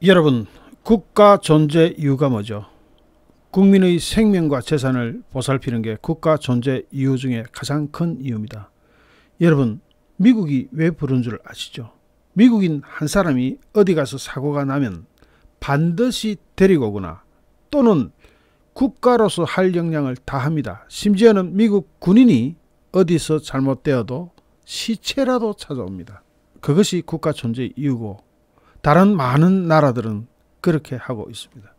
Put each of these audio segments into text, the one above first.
여러분, 국가 존재 이유가 뭐죠? 국민의 생명과 재산을 보살피는 게 국가 존재 이유 중에 가장 큰 이유입니다. 여러분, 미국이 왜 부른 줄 아시죠? 미국인 한 사람이 어디 가서 사고가 나면 반드시 데리고 오거나 또는 국가로서 할 역량을 다합니다. 심지어는 미국 군인이 어디서 잘못되어도 시체라도 찾아옵니다. 그것이 국가 존재 이유고 다른 많은 나라들은 그렇게 하고 있습니다.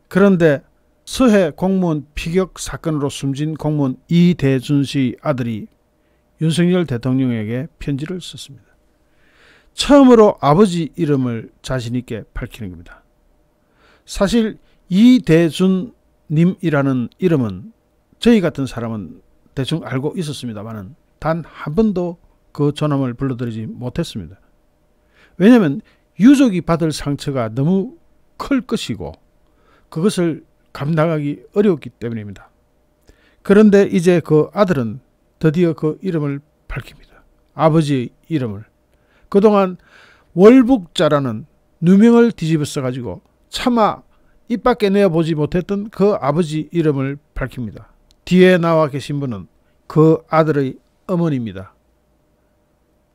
그런데 서해 공무원 피격 사건으로 숨진 공무원 이대준 씨 아들이 윤석열 대통령에게 편지를 썼습니다. 처음으로 아버지 이름을 자신 있게 밝히는 겁니다. 사실 이대준 님이라는 이름은 저희 같은 사람은 대충 알고 있었습니다만 단 한 번도 그 존함을 불러드리지 못했습니다. 왜냐하면 유족이 받을 상처가 너무 클 것이고 그것을 감당하기 어려웠기 때문입니다. 그런데 이제 그 아들은 드디어 그 이름을 밝힙니다. 아버지의 이름을. 그동안 월북자라는 누명을 뒤집어 가지고 차마 입 밖에 내어보지 못했던 그 아버지 이름을 밝힙니다. 뒤에 나와 계신 분은 그 아들의 어머니입니다.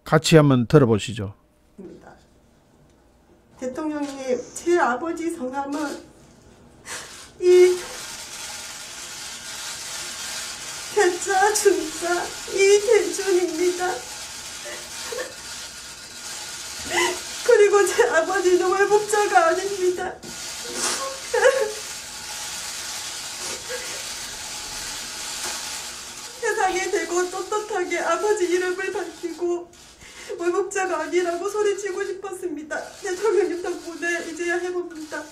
같이 한번 들어보시죠. 대통령님, 제 아버지 성함은 대자 준자 이대준입니다. 그리고 제 아버지는 월북자가 아닙니다. 세상에 대고 떳떳하게 아버지 이름을 밝히고 월북자가 아니라고 소리치고 싶었습니다. 대통령님 덕분에 이제야 해봅니다.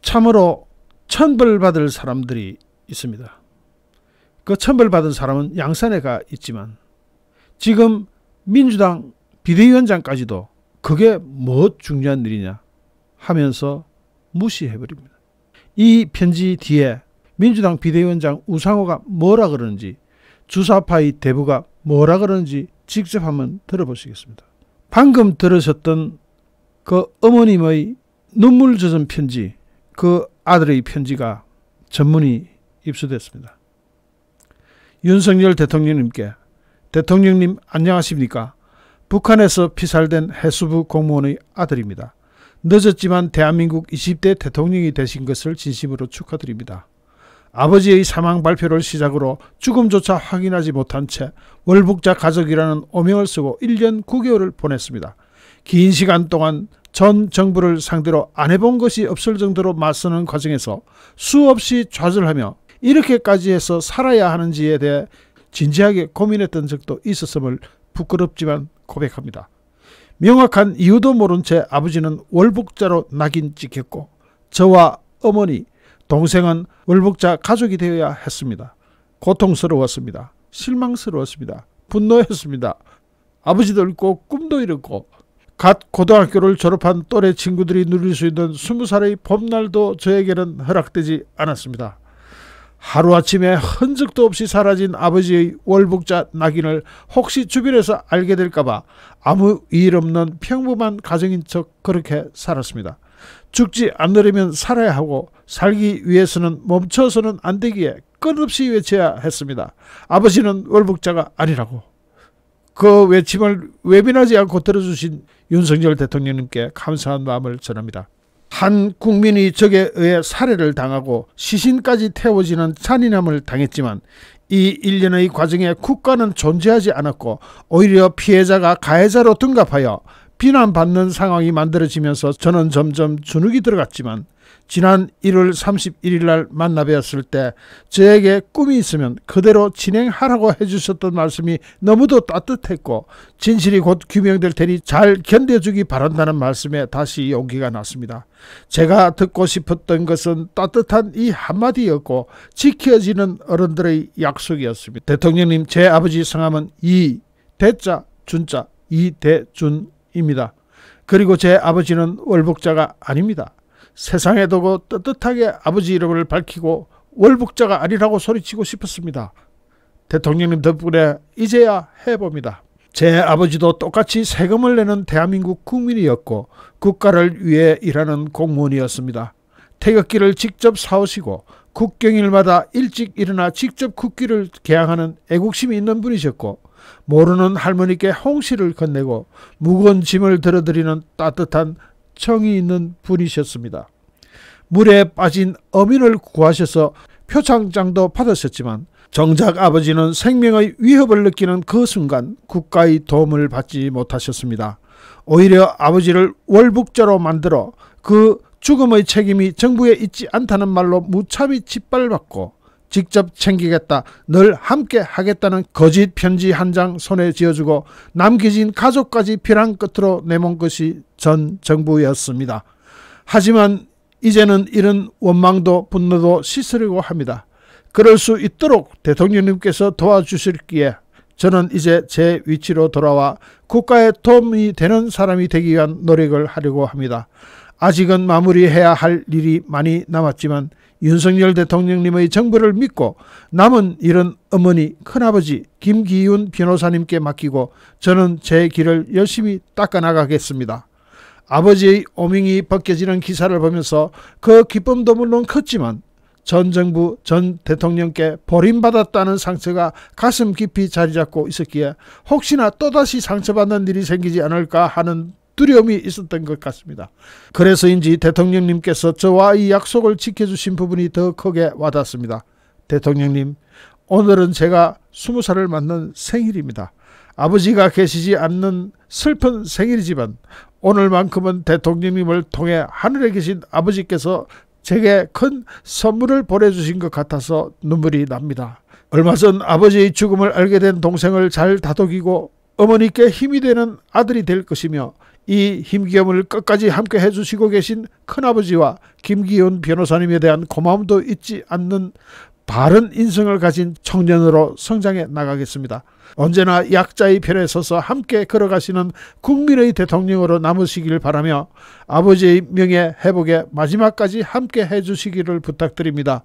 참으로 천벌받을 사람들이 있습니다. 그 천벌받은 사람은 양산에가 있지만 지금 민주당 비대위원장까지도 그게 뭐 중요한 일이냐 하면서 무시해버립니다. 이 편지 뒤에 민주당 비대위원장 우상호가 뭐라 그러는지 주사파의 대부가 뭐라 그러는지 직접 한번 들어보시겠습니다. 방금 들으셨던 그 어머님의 눈물 젖은 편지, 그 아들의 편지가 전문이 입수됐습니다. 윤석열 대통령님께 대통령님 안녕하십니까? 북한에서 피살된 해수부 공무원의 아들입니다. 늦었지만 대한민국 20대 대통령이 되신 것을 진심으로 축하드립니다. 아버지의 사망 발표를 시작으로 죽음조차 확인하지 못한 채 월북자 가족이라는 오명을 쓰고 1년 9개월을 보냈습니다. 긴 시간 동안 전 정부를 상대로 안 해본 것이 없을 정도로 맞서는 과정에서 수없이 좌절하며 이렇게까지 해서 살아야 하는지에 대해 진지하게 고민했던 적도 있었음을 부끄럽지만 고백합니다. 명확한 이유도 모른 채 아버지는 월북자로 낙인 찍혔고 저와 어머니, 동생은 월북자 가족이 되어야 했습니다. 고통스러웠습니다. 실망스러웠습니다. 분노했습니다. 아버지도 잃고 꿈도 잃었고 갓 고등학교를 졸업한 또래 친구들이 누릴 수 있는 20살의 봄날도 저에게는 허락되지 않았습니다. 하루아침에 흔적도 없이 사라진 아버지의 월북자 낙인을 혹시 주변에서 알게 될까봐 아무 일 없는 평범한 가정인 척 그렇게 살았습니다. 죽지 않으려면 살아야 하고 살기 위해서는 멈춰서는 안 되기에 끊없이 외쳐야 했습니다. 아버지는 월북자가 아니라고. 그 외침을 외면하지 않고 들어주신 윤석열 대통령님께 감사한 마음을 전합니다. 한 국민이 적에 의해 살해를 당하고 시신까지 태워지는 잔인함을 당했지만 이 일련의 과정에 국가는 존재하지 않았고 오히려 피해자가 가해자로 둔갑하여 비난받는 상황이 만들어지면서 저는 점점 주눅이 들어갔지만 지난 1월 31일 날 만나 뵈었을 때 저에게 꿈이 있으면 그대로 진행하라고 해주셨던 말씀이 너무도 따뜻했고 진실이 곧 규명될 테니 잘 견뎌주기 바란다는 말씀에 다시 용기가 났습니다. 제가 듣고 싶었던 것은 따뜻한 이 한마디였고 지켜지는 어른들의 약속이었습니다. 대통령님, 제 아버지 성함은 대자 준자 이대준입니다. 그리고 제 아버지는 월북자가 아닙니다. 세상에 두고 떳떳하게 아버지 이름을 밝히고 월북자가 아니라고 소리치고 싶었습니다. 대통령님 덕분에 이제야 해봅니다. 제 아버지도 똑같이 세금을 내는 대한민국 국민이었고 국가를 위해 일하는 공무원이었습니다. 태극기를 직접 사오시고 국경일마다 일찍 일어나 직접 국기를 개항하는 애국심이 있는 분이셨고 모르는 할머니께 홍시를 건네고 무거운 짐을 들어드리는 따뜻한 정이 있는 분이셨습니다. 물에 빠진 어민을 구하셔서 표창장도 받으셨지만 정작 아버지는 생명의 위협을 느끼는 그 순간 국가의 도움을 받지 못하셨습니다. 오히려 아버지를 월북자로 만들어 그 죽음의 책임이 정부에 있지 않다는 말로 무참히 짓밟았고 직접 챙기겠다, 늘 함께 하겠다는 거짓 편지 한 장 손에 쥐어주고 남겨진 가족까지 벼랑 끝으로 내몬 것이 전 정부였습니다. 하지만 이제는 이런 원망도 분노도 씻으려고 합니다. 그럴 수 있도록 대통령님께서 도와주실기에 저는 이제 제 위치로 돌아와 국가에 도움이 되는 사람이 되기 위한 노력을 하려고 합니다. 아직은 마무리해야 할 일이 많이 남았지만 윤석열 대통령님의 정부를 믿고 남은 일은 어머니, 큰아버지 김기훈 변호사님께 맡기고 저는 제 길을 열심히 닦아나가겠습니다. 아버지의 오명이 벗겨지는 기사를 보면서 그 기쁨도 물론 컸지만 전 정부, 전 대통령께 버림받았다는 상처가 가슴 깊이 자리 잡고 있었기에 혹시나 또다시 상처받는 일이 생기지 않을까 하는 두려움이 있었던 것 같습니다. 그래서인지 대통령님께서 저와 이 약속을 지켜주신 부분이 더 크게 와닿습니다. 대통령님, 오늘은 제가 20살을 맞는 생일입니다. 아버지가 계시지 않는 슬픈 생일이지만 오늘만큼은 대통령님을 통해 하늘에 계신 아버지께서 제게 큰 선물을 보내주신 것 같아서 눈물이 납니다. 얼마 전 아버지의 죽음을 알게 된 동생을 잘 다독이고 어머니께 힘이 되는 아들이 될 것이며 이 힘겨움을 끝까지 함께 해주시고 계신 큰아버지와 김기훈 변호사님에 대한 고마움도 잊지 않는 바른 인성을 가진 청년으로 성장해 나가겠습니다. 언제나 약자의 편에 서서 함께 걸어가시는 국민의 대통령으로 남으시길 바라며 아버지의 명예 회복에 마지막까지 함께 해주시기를 부탁드립니다.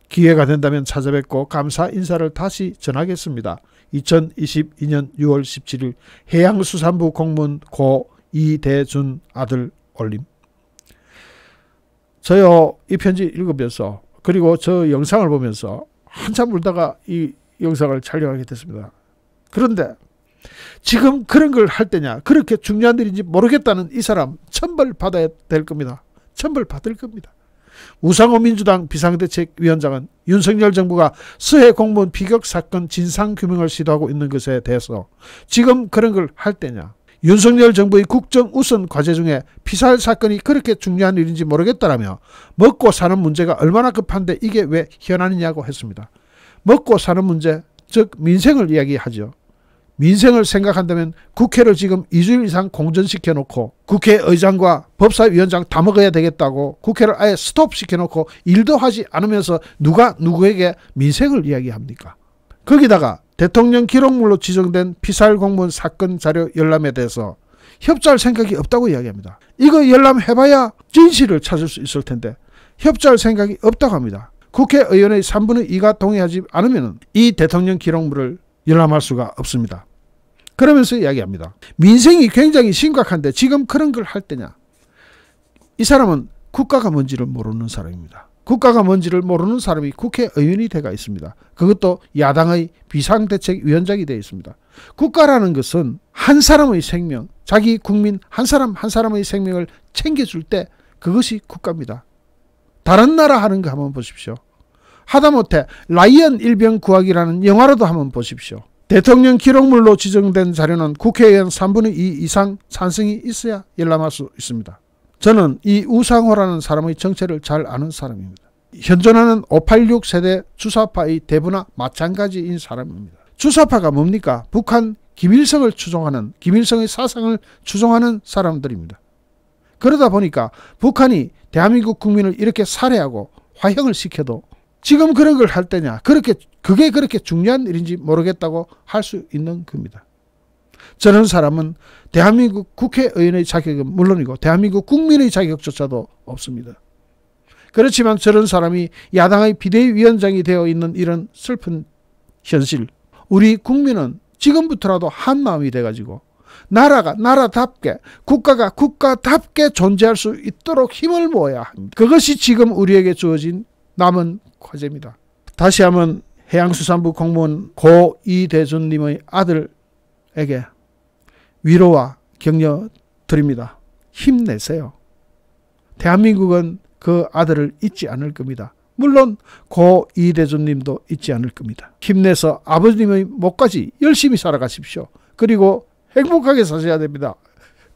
기회가 된다면 찾아뵙고 감사 인사를 다시 전하겠습니다. 2022년 6월 17일 해양수산부 공무원 고 이대준 아들 올림. 저요, 이 편지 읽으면서 그리고 저 영상을 보면서 한참 울다가 이 영상을 촬영하게 됐습니다. 그런데 지금 그런 걸 할 때냐, 그렇게 중요한 일인지 모르겠다는 이 사람 천벌 받아야 될 겁니다. 천벌 받을 겁니다. 우상호 민주당 비상대책위원장은 윤석열 정부가 서해 공무원 비격 사건 진상규명을 시도하고 있는 것에 대해서 지금 그런 걸 할 때냐, 윤석열 정부의 국정 우선 과제 중에 피살 사건이 그렇게 중요한 일인지 모르겠다라며 먹고 사는 문제가 얼마나 급한데 이게 왜 현안이냐고 했습니다. 먹고 사는 문제, 즉 민생을 이야기하죠. 민생을 생각한다면 국회를 지금 2주일 이상 공전시켜 놓고 국회의장과 법사위원장 다 먹어야 되겠다고 국회를 아예 스톱시켜 놓고 일도 하지 않으면서 누가 누구에게 민생을 이야기합니까? 거기다가 대통령 기록물로 지정된 피살 공무원 사건 자료 열람에 대해서 협조할 생각이 없다고 이야기합니다. 이거 열람해봐야 진실을 찾을 수 있을 텐데 협조할 생각이 없다고 합니다. 국회의원의 3분의 2가 동의하지 않으면 이 대통령 기록물을 열람할 수가 없습니다. 그러면서 이야기합니다. 민생이 굉장히 심각한데 지금 그런 걸 할 때냐. 이 사람은 국가가 뭔지를 모르는 사람입니다. 국가가 뭔지를 모르는 사람이 국회의원이 되어 있습니다. 그것도 야당의 비상대책위원장이 되어 있습니다. 국가라는 것은 한 사람의 생명, 자기 국민 한 사람 한 사람의 생명을 챙겨줄 때 그것이 국가입니다. 다른 나라 하는 거 한번 보십시오. 하다못해 라이언 일병 구하기라는 영화라도 한번 보십시오. 대통령 기록물로 지정된 자료는 국회의원 3분의 2 이상 찬성이 있어야 열람할 수 있습니다. 저는 이 우상호라는 사람의 정체를 잘 아는 사람입니다. 현존하는 586 세대 주사파의 대부나 마찬가지인 사람입니다. 주사파가 뭡니까? 북한 김일성을 추종하는, 김일성의 사상을 추종하는 사람들입니다. 그러다 보니까 북한이 대한민국 국민을 이렇게 살해하고 화형을 시켜도 지금 그런 걸 할 때냐, 그게 그렇게 중요한 일인지 모르겠다고 할 수 있는 겁니다. 저런 사람은 대한민국 국회의원의 자격은 물론이고 대한민국 국민의 자격조차도 없습니다. 그렇지만 저런 사람이 야당의 비대위원장이 되어 있는 이런 슬픈 현실, 우리 국민은 지금부터라도 한 마음이 돼가지고 나라가 나라답게, 국가가 국가답게 존재할 수 있도록 힘을 모아야 합니다. 그것이 지금 우리에게 주어진 남은 과제입니다. 다시 한번 해양수산부 공무원 고 이대준님의 아들에게 위로와 격려 드립니다. 힘내세요. 대한민국은 그 아들을 잊지 않을 겁니다. 물론 고 이대준님도 잊지 않을 겁니다. 힘내서 아버님의 목까지 열심히 살아가십시오. 그리고 행복하게 사셔야 됩니다.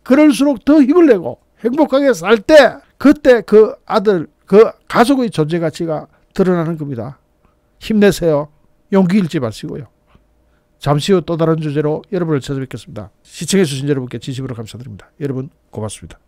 그럴수록 더 힘을 내고 행복하게 살 때 그때 그 아들, 그 가족의 존재 가치가 드러나는 겁니다. 힘내세요. 용기 잃지 마시고요. 잠시 후 또 다른 주제로 여러분을 찾아뵙겠습니다. 시청해 주신 여러분께 진심으로 감사드립니다. 여러분 고맙습니다.